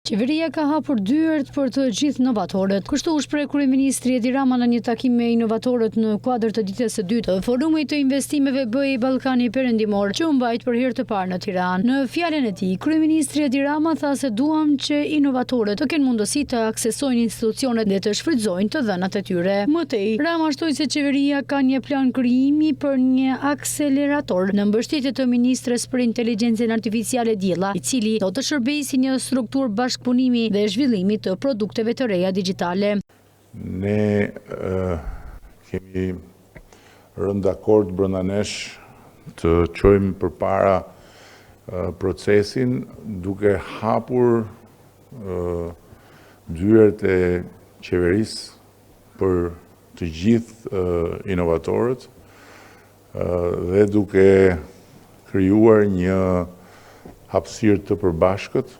Qeveria ka hapur dyert për të gjithë novatorët. Kështu u shpreh kryeministri Edi Rama në një takim me inovatorët në kuadër të ditës së dytë të forumit të investimeve BE Ballkani Perëndimor, që u mbajt për herë të parë në Tiranë. Në fjalën e tij, kryeministri Edi Rama tha se duam që inovatorët të kenë mundësi të aksesojnë institucionet dhe të shfrytëzojnë të dhënat e tyre. Më tej, Rama shtoi se qeveria ka një plan krijimi për një akselerator në mbështetje të ministres për inteligjencën artificiale Diella, i cili do të shërbejë si një strukturë bashkëpunimi dhe zhvillimi të produkteve të reja digjitale. Ne kemi rënë dakord brenda nesh të çojmë përpara procesin duke hapur dyert e qeverisë për të gjithë inovatorët dhe duke krijuar një hapësirë të përbashkët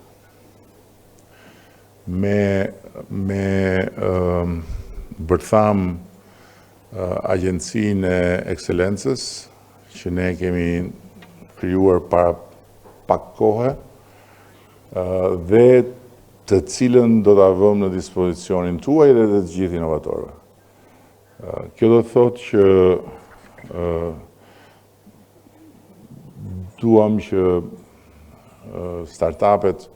me bërtham Agjencinë e Ekselencës, që ne kemi krijuar para pak kohe, dhe të cilën do ta vëmë në dispozicionin tuaj dhe të gjithë inovatorëve. Kjo do të thotë që duam që startupet,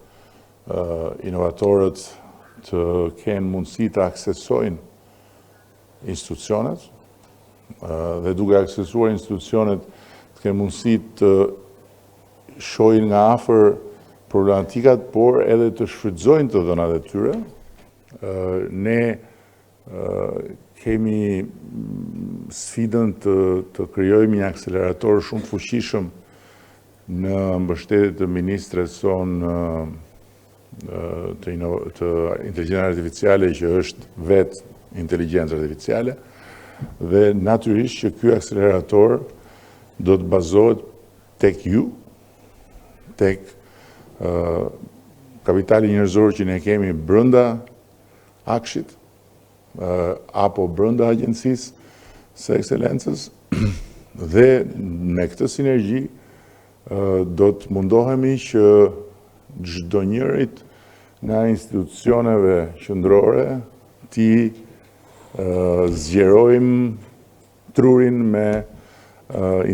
inovatorët të kenë mundësi të aksesojnë institucionet dhe duke aksesuar institucionet të kenë mundësi të shohin nga afër problematikat, por edhe të shfrytëzojnë të dhënat e tyre. Ne kemi sfidën të krijojmë një akselerator shumë fuqishëm në mbështetje të ministres sonë të inteligjencës artificiale, që është vetë inteligjencë artificiale, dhe natyrisht që ky akselerator do të bazohet tek ju, tek kapitali njerëzor që ne kemi brenda Akshit apo brenda Agjencisë së Ekselencës, dhe me këtë sinergji do të mundohemi që çdo njërit nga institucioneve qendrore ti zgjerojmë trurin me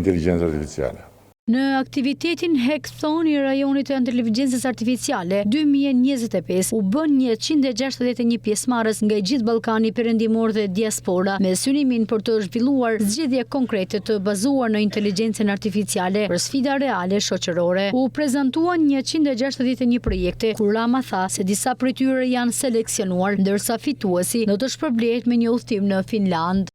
inteligjencë artificiale. Në aktivitetin Hackathon i rajonit të inteligjencës artificiale 2025 u bën 161 pjesëmarrës nga i gjithë Ballkani Perëndimor dhe diaspora, me synimin për të zhvilluar zgjedhje konkrete të bazuar në inteligjencën artificiale për sfida reale shoqërore. U prezantuan 161 projekte, kur Rama tha se disa prej tyre janë seleksionuar, ndërsa fituesi do të shpërblehet me një udhëtim në Finland.